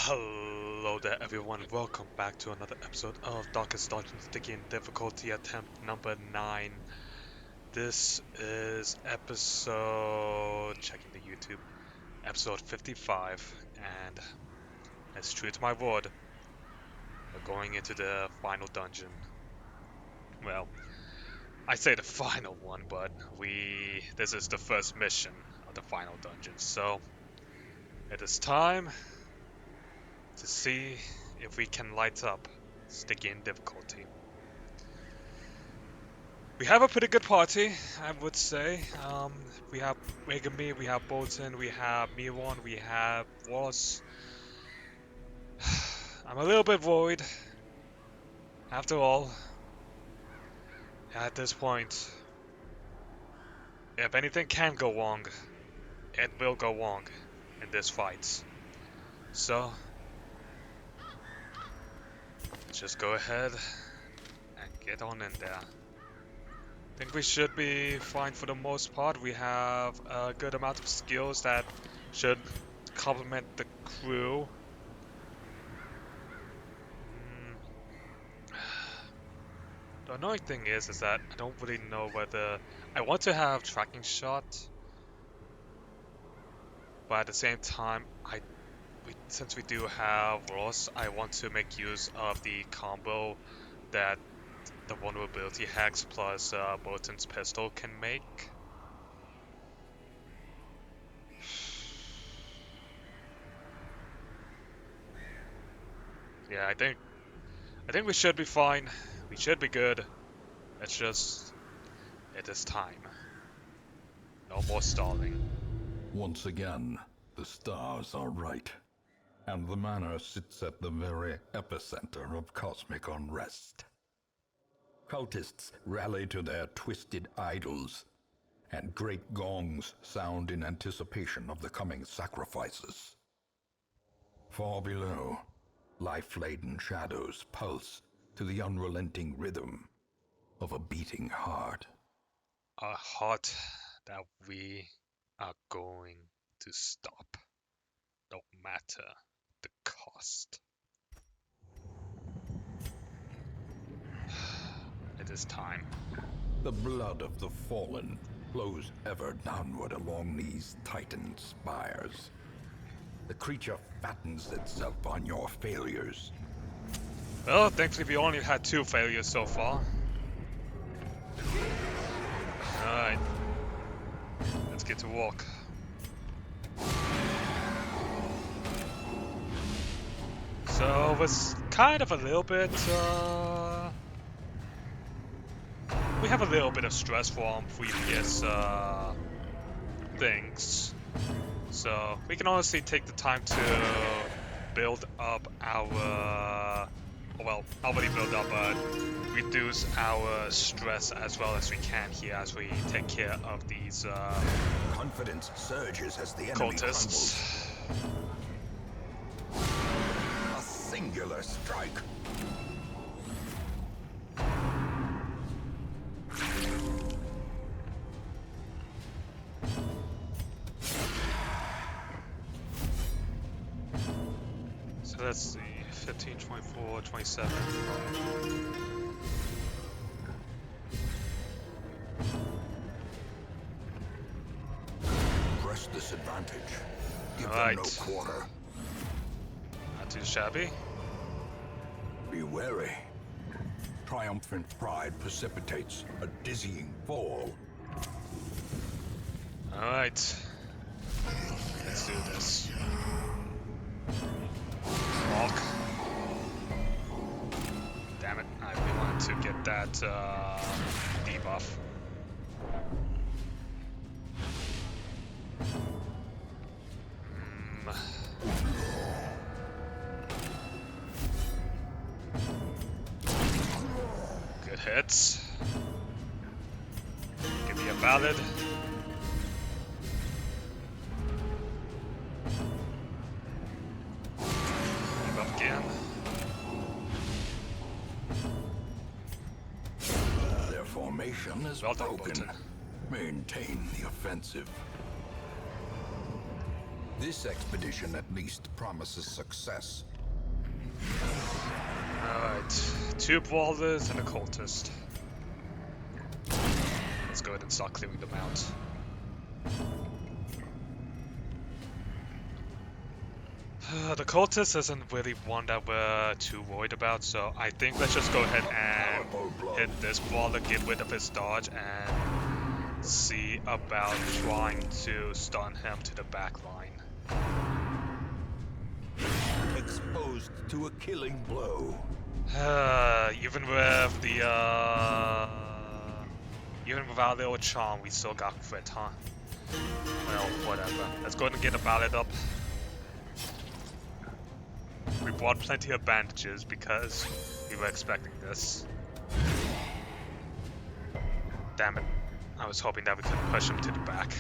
Hello there everyone, welcome back to another episode of Darkest Dungeon Stygian difficulty attempt number 9. This is episode, checking the YouTube, episode 55, and as true to my word, we're going into the final dungeon. Well, I say the final one, but this is the first mission of the final dungeon, so it is time to see if we can light up Stygian difficulty. We have a pretty good party, I would say. We have Megami, we have Bolton, we have Miron, we have Wallace. I'm a little bit worried. After all, at this point, if anything can go wrong, it will go wrong in this fight. So, let's just go ahead and get on in there. I think we should be fine for the most part. We have a good amount of skills that should complement the crew. The annoying thing is that I don't really know whether I want to have tracking shot, but at the same time, since we do have Ross, I want to make use of the combo that the vulnerability hex plus Bolton's pistol can make. Yeah, I think we should be fine. We should be good. It's just, it is time. No more stalling. Once again, the stars are right, and the manor sits at the very epicenter of cosmic unrest. Cultists rally to their twisted idols, and great gongs sound in anticipation of the coming sacrifices. Far below, life-laden shadows pulse to the unrelenting rhythm of a beating heart. A heart that we are going to stop, no matter the cost. It is time. The blood of the fallen flows ever downward along these titan spires. The creature fattens itself on your failures. Well, thankfully we only had 2 failures so far. Alright. Let's get to work. So it was kind of a little bit, we have a little bit of stress from previous things. So we can honestly take the time to build up our, well, already build up, but reduce our stress as well as we can here as we take care of these Confidence surges as the enemy cultists. crumbles. A singular strike. So let's see, 15, 24, 27. Press this advantage. Give them Alright. no quarter. Not too shabby. Be wary. Triumphant pride precipitates a dizzying fall. Alright. Let's do this. Walk. Damn it, I really wanted to get that debuff. Good hits. Give me a ballad. Debuff again. Their formation is Well done, broken. Bolton. Maintain the offensive. This expedition at least promises success. Alright, 2 brawlers and a cultist. Let's go ahead and start clearing them out. The cultist isn't really one that we're too worried about, so I think let's just go ahead and hit this brawler, get rid of his dodge, and see about trying to stun him to the back line. Exposed to a killing blow. Even with the even with our little charm, we still got crit, huh? Well, whatever. Let's go ahead and get a ballad up. We brought plenty of bandages because we were expecting this. Damn it. I was hoping that we could push him to the back.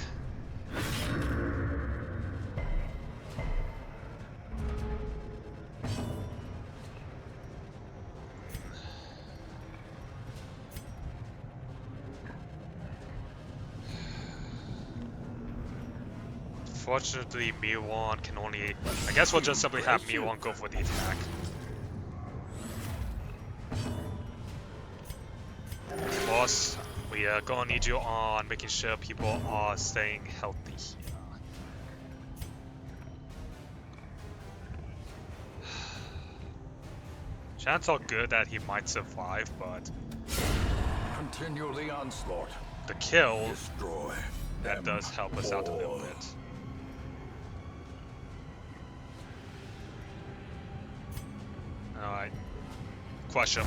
Fortunately, Miwan can only... I guess we'll just simply have Miwan go for the attack. Boss, we are gonna need you on making sure people are staying healthy here. Chances are good that he might survive, but... Continue the onslaught. The kill, Destroy. that does help us out a little bit. Alright. Crush him.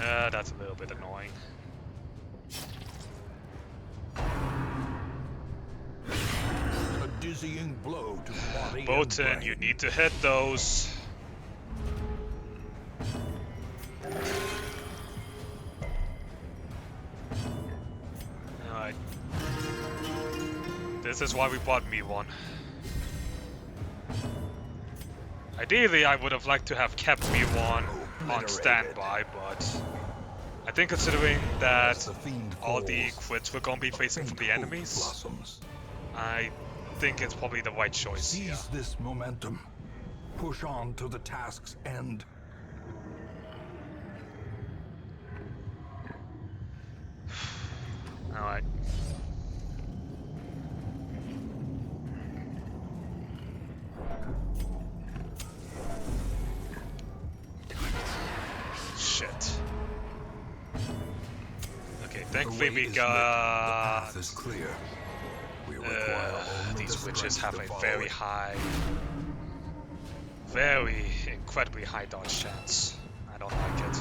Yeah, that's a little bit annoying. A dizzying blow to body. Bolton, you need to hit those. Alright. This is why we bought me one. Ideally, I would have liked to have kept me one on standby, but I think considering that all the crits we're gonna be facing from the enemies, I think it's probably the right choice here. Seize this momentum. Push on to the task's end. Alright. Shit. Okay, thankfully we got... The path is clear. We require only these the witches have strength a to very follow it. very incredibly high dodge chance. I don't like it.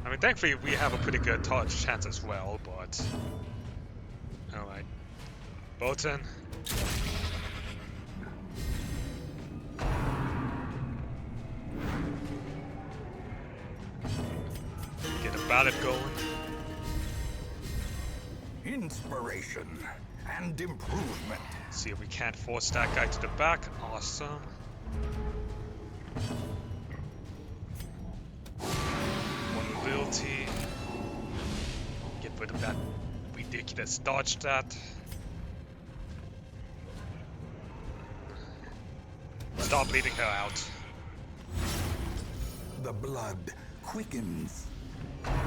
I mean, thankfully we have a pretty good dodge chance as well, but... Alright. Bolton. Get a ballad going. Inspiration and improvement. See if we can't force that guy to the back. Awesome. One ability. Get rid of that ridiculous dodge stat. Stop bleeding her out. The blood quickens.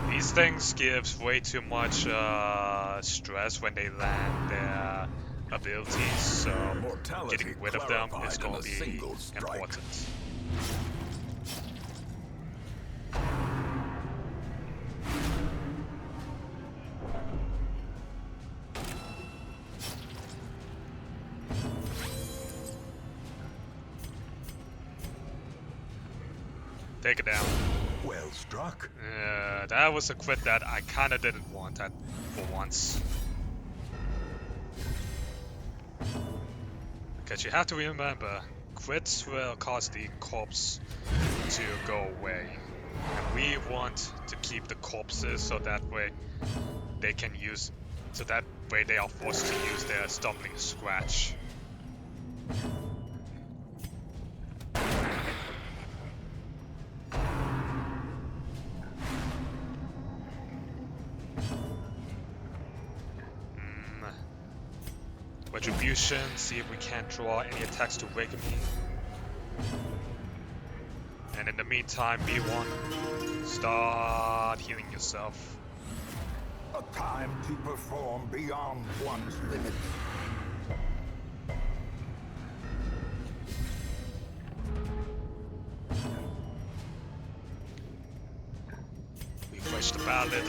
These things gives way too much stress when they land their abilities, so getting rid of them is going to be important. Take it down. Well struck. That was a crit that I kind of didn't want at for once. Because you have to remember, crits will cause the corpse to go away. And we want to keep the corpses so that way they can use, so that way they are forced to use their stumbling scratch. Retribution, see if we can't draw any attacks to wake me. And in the meantime, B1, start healing yourself. A time to perform beyond one's limits. Refresh the ballad.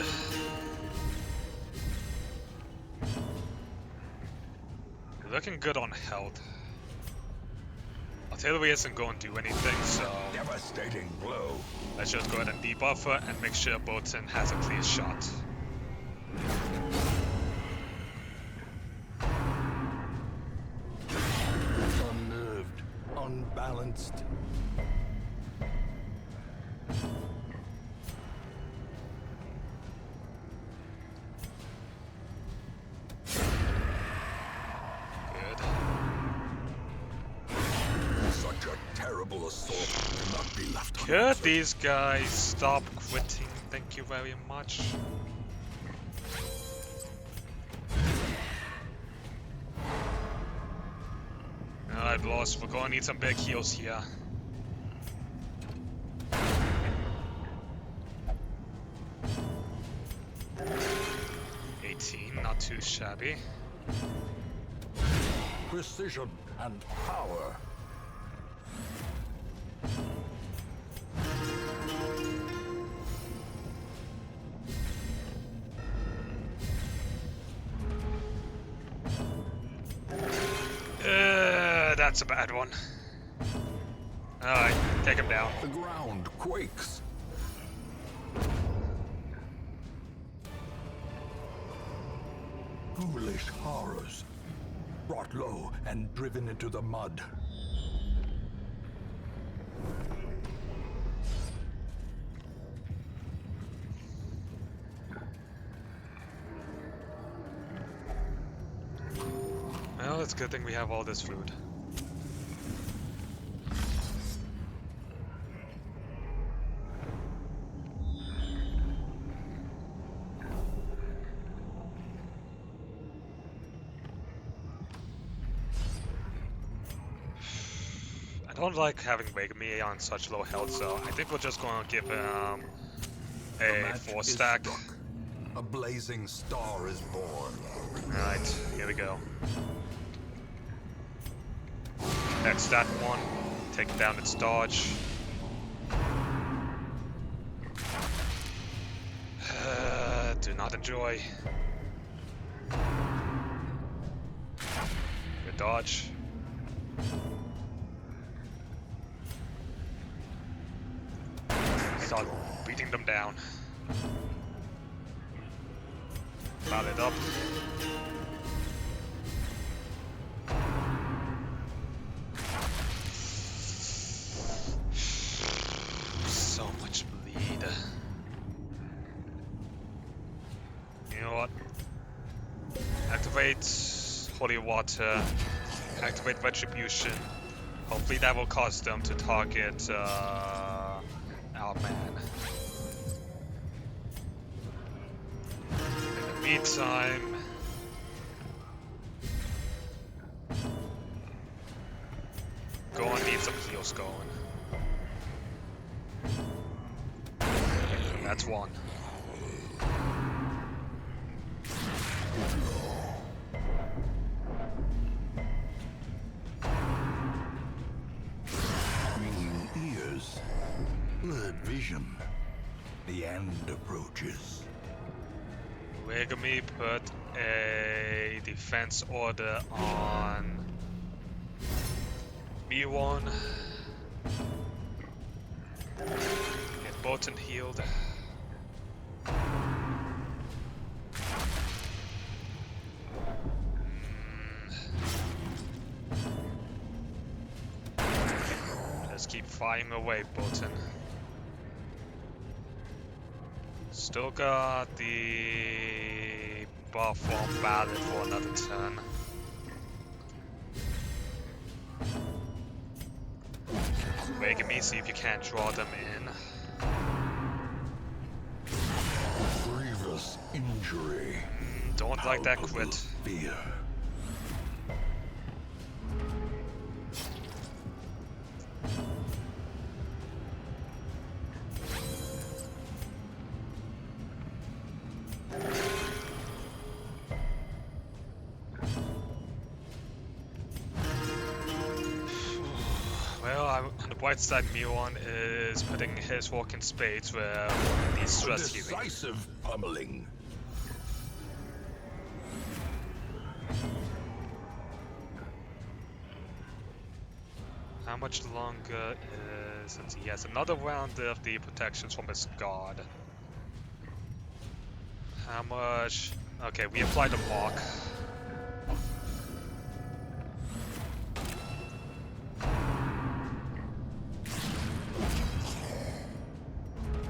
Looking good on health. Artillery isn't going to do anything, so Devastating blow. let's just go ahead and debuff her and make sure Bolton has a clear shot. Unnerved, unbalanced. Good. Such a terrible assault cannot be left Could unanswered. these guys stop quitting? Thank you very much. Alright, boss, we're gonna need some big heals here. Not too shabby. Precision and power. That's a bad one. Alright, take him down. The ground quakes. Foolish horrors, brought low and driven into the mud. Well, it's a good thing we have all this food. I don't like having Wegami on such low health, so I think we're just gonna give him a 4 stack. A blazing star is born. Alright, here we go. Next that one, take down its dodge. Do not enjoy. Good dodge. Start beating them down. Pile it up. So much bleed. You know what? Activate Holy Water. Activate Retribution. Hopefully that will cause them to target our man. In the meantime, go and need some heals going. That's one. Ringing ears, blurred vision. The end approaches. Wegami put a defense order on B1. Get Bolton healed. Just keep firing away, Bolton. Still got the buff on Ballad for another turn. Wegami, see if you can't draw them in. Grievous injury. Don't like that crit. Fear. white side Miron is putting his work in spades with the stress healing. Decisive pummeling. How much longer is... Let's see, he has another round of the protections from his guard. How much... Okay, we applied the block.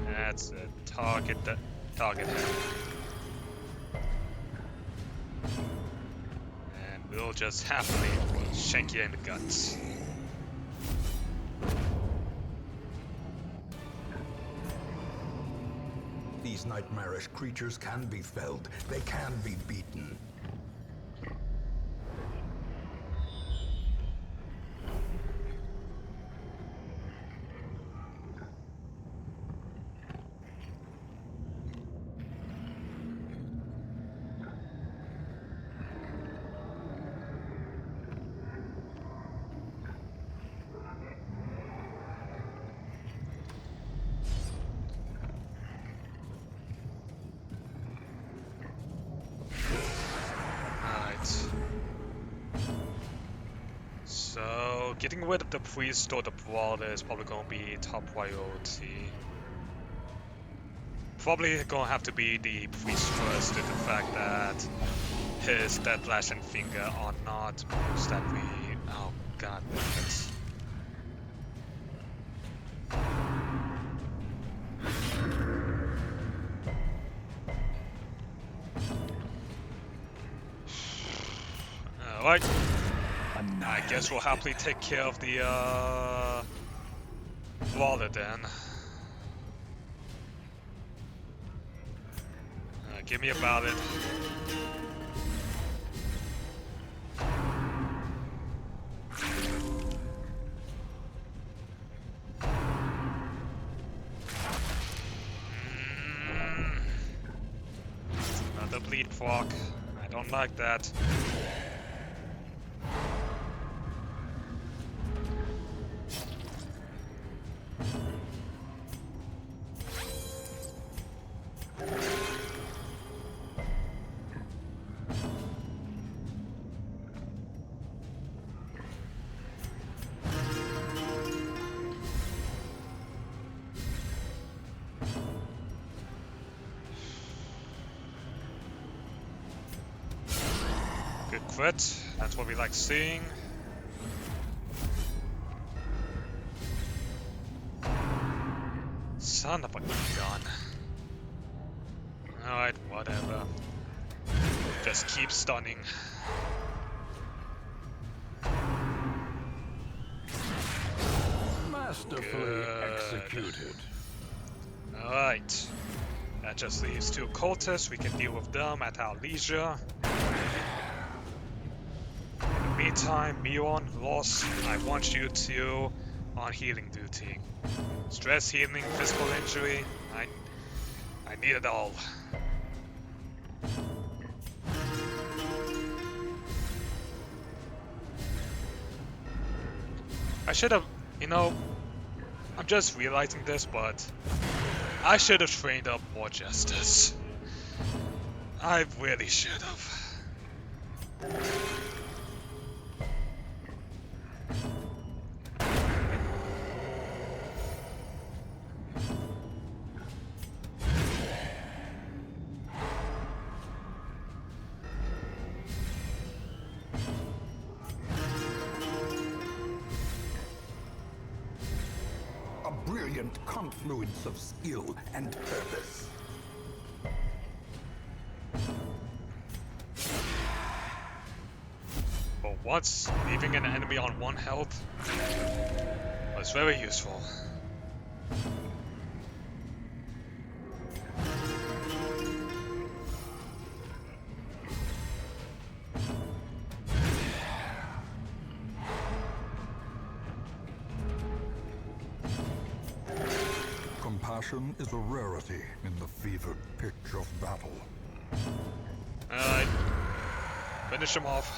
That's it. Target him. And we'll just happily shank you in the guts. These nightmarish creatures can be felled. They can be beaten. So, getting rid of the priest or the brawler is probably going to be top priority. Probably going to have to be the priest first, due to the fact that his Deathlash and Finger are not moves that we... Oh god, that's... Alright. I guess we'll happily take care of the brawler then. Give me about it. Another bleed proc. I don't like that. Good crit, that's what we like seeing. Son of a gun. Alright, whatever. Just keep stunning. Masterfully executed. Alright. That just leaves 2 cultists. We can deal with them at our leisure. In the meantime, Miron, Loss, I want you to on healing duty. Stress healing, physical injury, I need it all. I should have, you know, I'm just realizing this, but I should have trained up more jesters. I really should have. Brilliant confluence of skill and purpose. For once, leaving an enemy on 1 health was very useful. Compassion is a rarity in the fevered pitch of battle. Alright. Finish him off.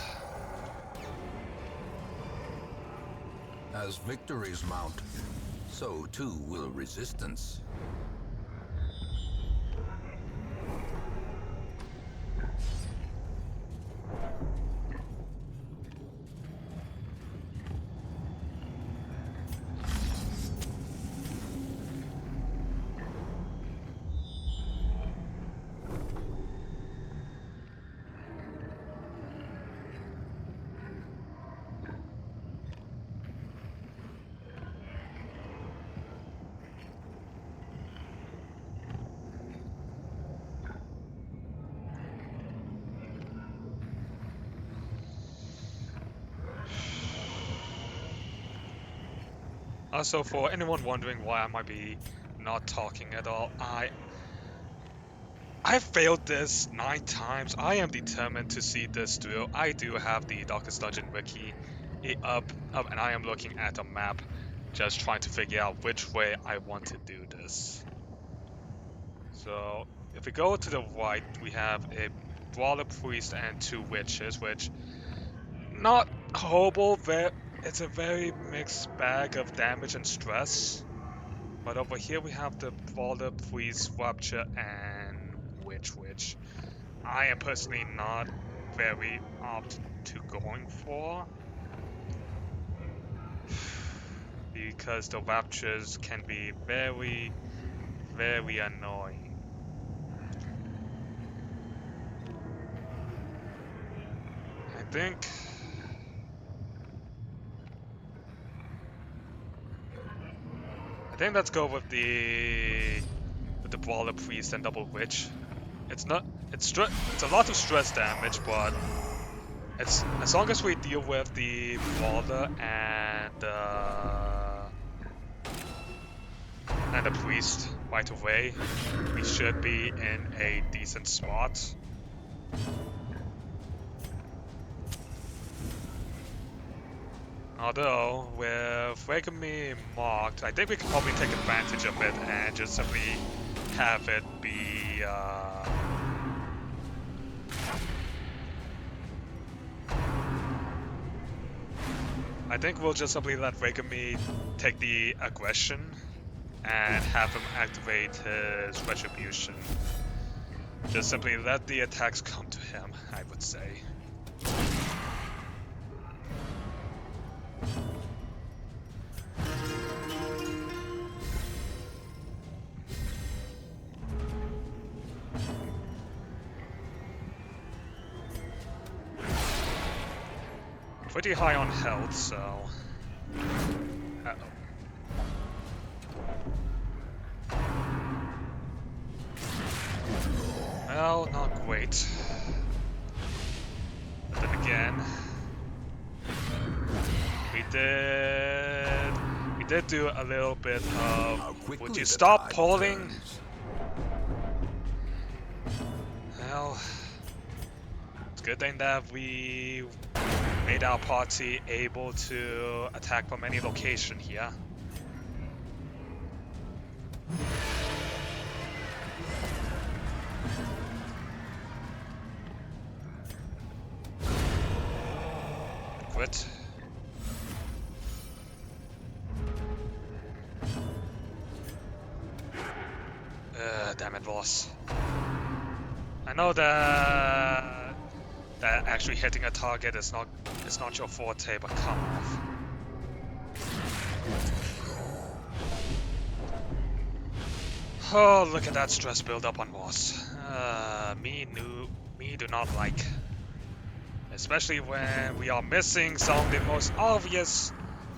As victories mount, so too will resistance. Also, for anyone wondering why I might be not talking at all, I failed this 9 times. I am determined to see this through. I do have the Darkest Dungeon wiki up, and I am looking at a map, just trying to figure out which way I want to do this. So, if we go to the right, we have a Brawler Priest and 2 Witches, which, not horrible, it's a very mixed bag of damage and stress. But over here we have the Brawler Priest, Rapture, and Witch, which I am personally not very opt to going for, because the Raptures can be very, very annoying. I think let's go with the Brawler Priest and Double Witch. It's a lot of stress damage, but it's as long as we deal with the Brawler and the Priest right away, we should be in a decent spot. Although, with Regami marked, I think we can probably take advantage of it and just simply have it be, I think we'll just simply let Regami take the aggression and have him activate his retribution. Just simply let the attacks come to him, I would say. Pretty high on health, so... Uh-oh. Well, not great. But then again... We did do a little bit of... Would you stop pulling? Well... It's a good thing that we made our party able to attack from any location here. Quit. Damn it, boss. I know that actually hitting a target is not your forte, but come off. Oh, look at that stress build up on boss. Me do not like. Especially when we are missing some of the most obvious,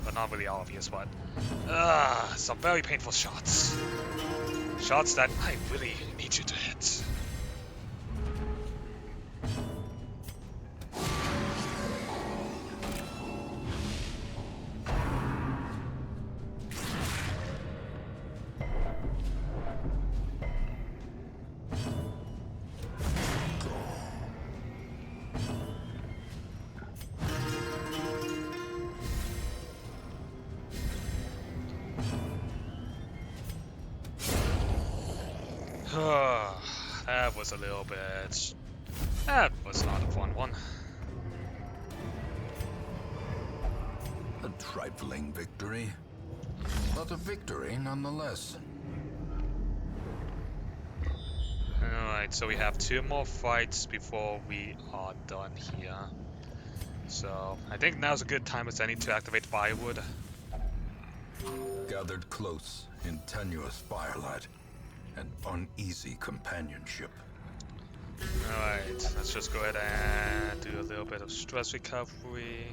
but not really obvious, but some very painful shots. Shots that I really need you to hit. That was a little bit... That was not a fun one. A trifling victory, but a victory nonetheless. Alright, so we have 2 more fights before we are done here. So, I think now's a good time as any to activate Firewood. Gathered close in tenuous firelight and uneasy companionship. Alright, let's just go ahead and do a little bit of stress recovery.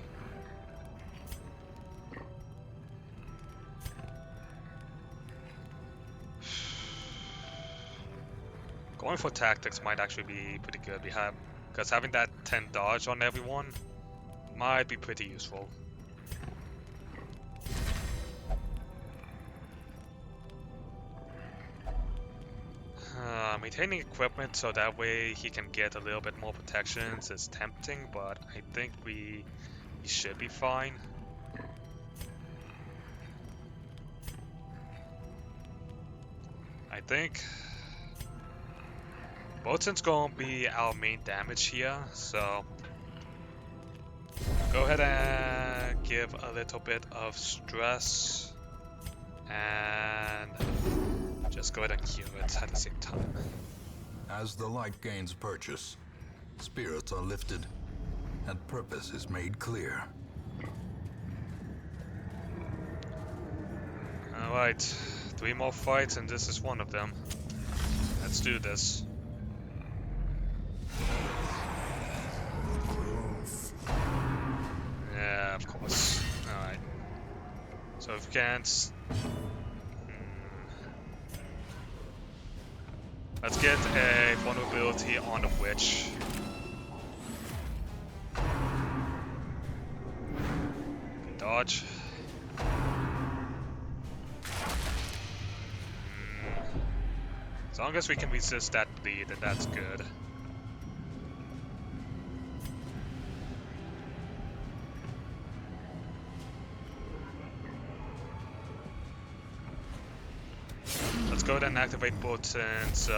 Going for tactics might actually be pretty good, because having that 10 dodge on everyone might be pretty useful. Maintaining equipment so that way he can get a little bit more protections is tempting, but I think we should be fine. I think Boatswain's gonna be our main damage here, so go ahead and give a little bit of stress and just go ahead and heal it at the same time. As the light gains purchase, spirits are lifted and purpose is made clear. Alright, 3 more fights and this is one of them. Let's do this. Yeah, of course. Alright. So if we can't... Let's get a vulnerability on the witch. Good dodge. As long as we can resist that bleed, then that's good. Let's go ahead and activate Boatswain's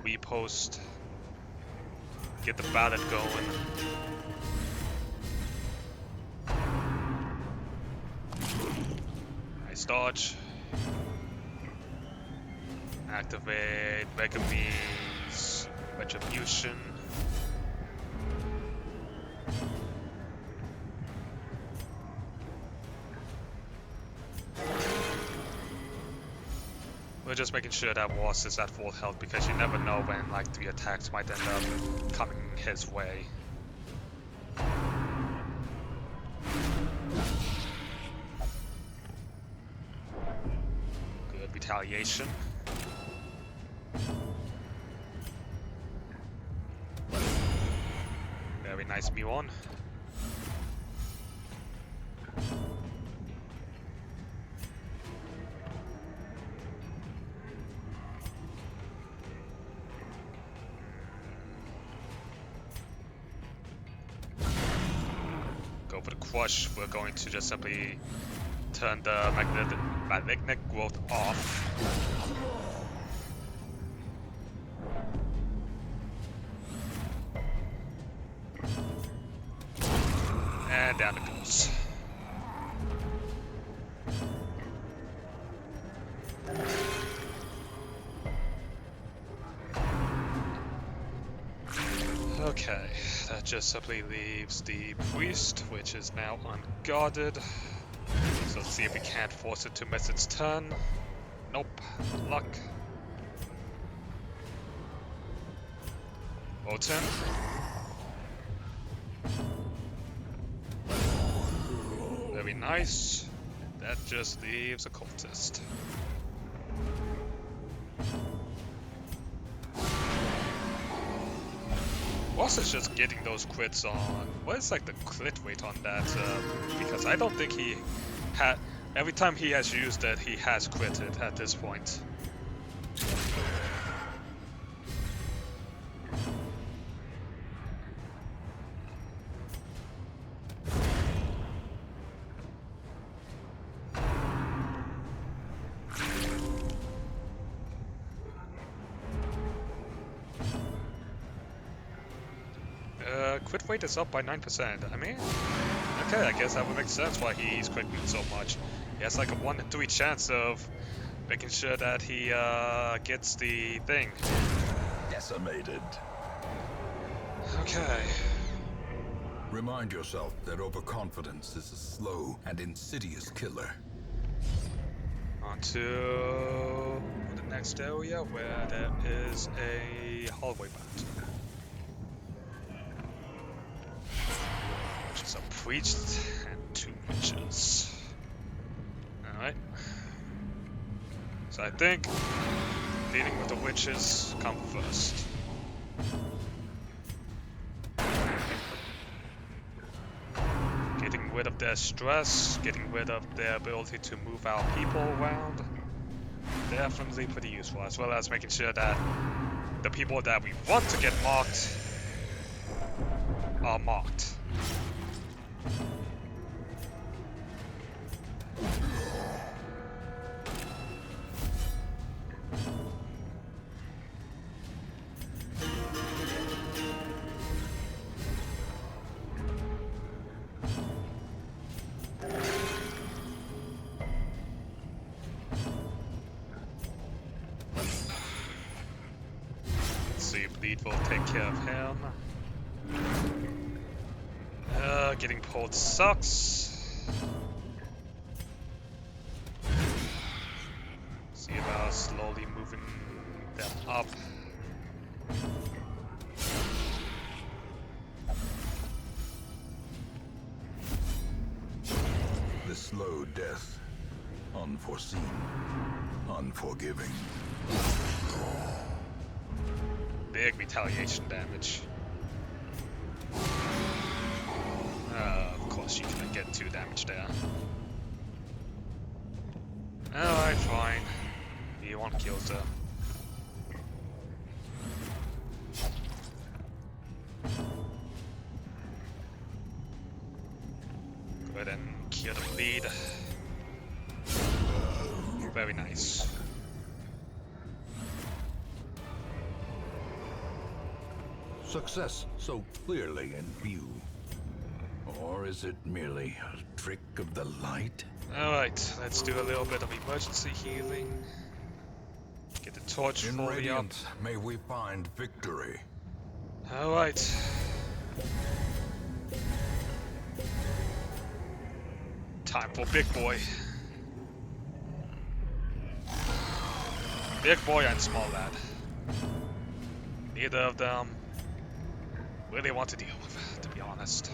repost. Get the ballot going. Nice dodge. Activate Megabee's Retribution. We're just making sure that Wars is at full health because you never know when like 3 attacks might end up coming his way. Good retaliation. Very nice Muon. Go for the crush. We're going to just simply turn the magnetic growth off. And down it goes. Okay, that just simply leaves the priest, which is now unguarded. So let's see if we can't force it to miss its turn. Nope, luck. Boatswain. Very nice. That just leaves a cultist. Ross is just getting those crits on. What is like the crit rate on that? Because I don't think he had. Every time he has used it, he has critted at this point. Crit rate is up by 9%. I mean, Okay, I guess that would make sense why he's quickly so much. He has like a 1 in 3 chance of making sure that he gets the thing. Decimated. Okay. Remind yourself that overconfidence is a slow and insidious killer. On to the next area where there is a hallway bat. Which is a priest and 2 witches. Alright. So I think dealing with the witches come first. Getting rid of their stress, getting rid of their ability to move our people around. Definitely pretty useful, as well as making sure that the people that we want to get marked are marked. Bleed will take care of him. Getting pulled sucks. See about slowly moving them up. The slow death. Unforeseen. Unforgiving. Big retaliation damage. Of course you can get 2 damage there. Alright, fine. You want kills her. Go ahead and kill the bleed. Very nice. Success so clearly in view. Or is it merely a trick of the light? Alright, let's do a little bit of emergency healing. Get the torch In fully up. Radiance, may we find victory. Alright. Time for big boy. Big boy and small lad. Neither of them really want to deal with, to be honest.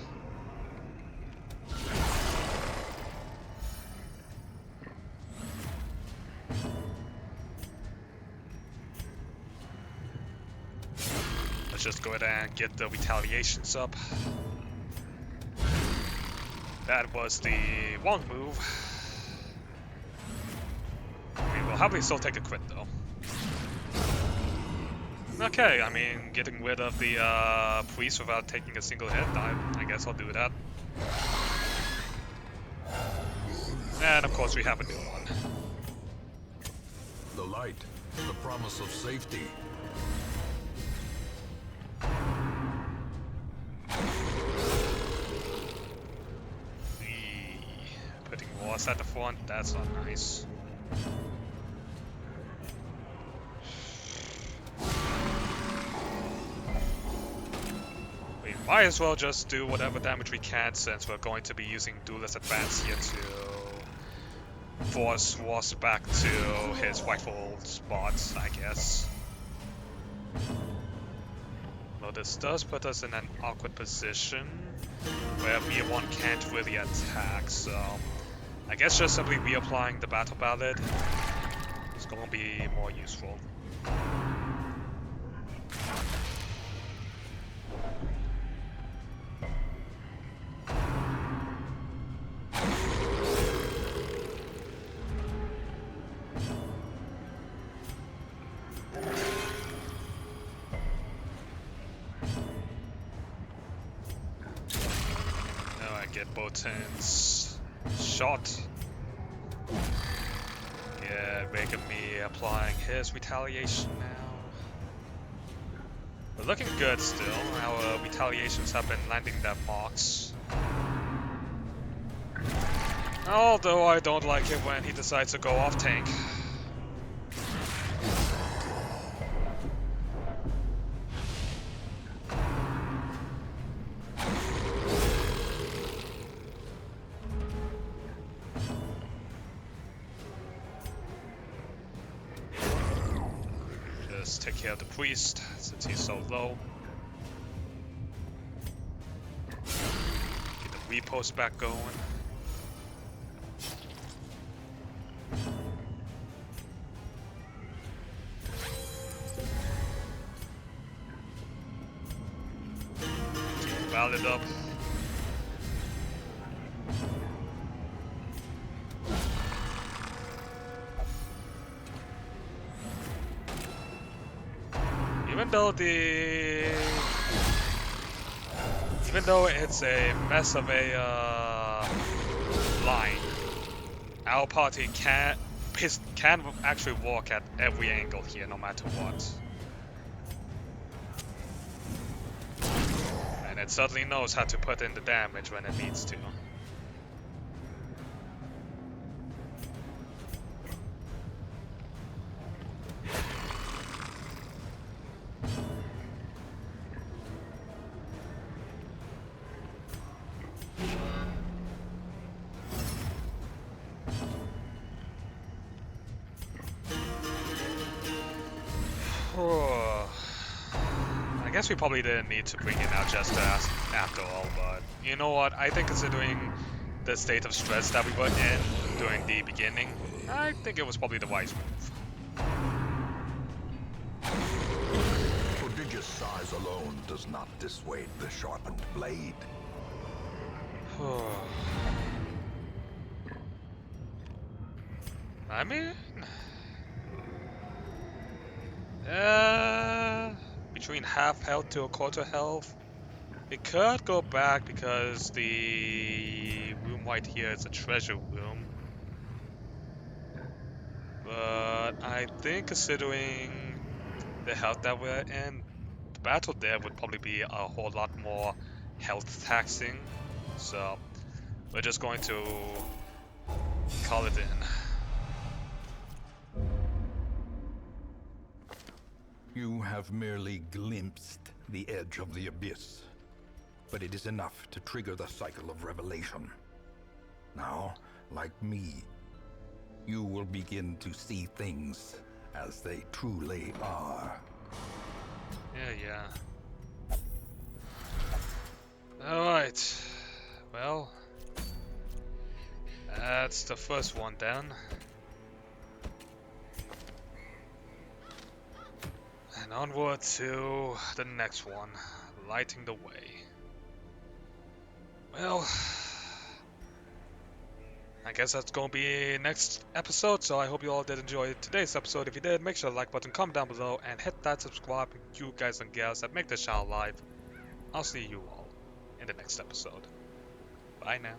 Let's just go ahead and get the retaliations up. That was the wrong move. We will happily still take a crit though. Okay, I mean, getting rid of the priest without taking a single hit, I guess I'll do that. And of course we have a new one. The light, the promise of safety. Putting walls at the front, that's not nice. We might as well just do whatever damage we can, since we're going to be using Duelist Advance here to force Ross back to his rightful spot, I guess. Though this does put us in an awkward position where V1 can't really attack, so I guess just simply reapplying the Battle Ballad is going to be more useful. Get Botan's shot. Yeah, making me applying his retaliation now. We're looking good still. Our retaliations have been landing their marks. Although I don't like it when he decides to go off tank. Just take care of the priest since he's so low. Get the repost back going. Valid up. Even though it's a mess of a line, our party can actually walk at every angle here, no matter what. And it certainly knows how to put in the damage when it needs to. I guess we probably didn't need to bring in our Jester after all, but you know what? I think considering the state of stress that we were in during the beginning, I think it was probably the wise move. Prodigious size alone does not dissuade the sharpened blade. I mean, between half health to a quarter health, it could go back because the room right here is a treasure room. But I think considering the health that we're in, the battle there would probably be a whole lot more health taxing. So we're just going to call it in. You have merely glimpsed the edge of the abyss, but it is enough to trigger the cycle of revelation. Now, like me, you will begin to see things as they truly are. Yeah. Alright. Well, that's the first one then. And onward to the next one, lighting the way. Well, I guess that's going to be next episode, so I hope you all did enjoy today's episode. If you did, make sure to like button, comment down below, and hit that subscribe, you guys and gals that make this channel live. I'll see you all in the next episode. Bye now.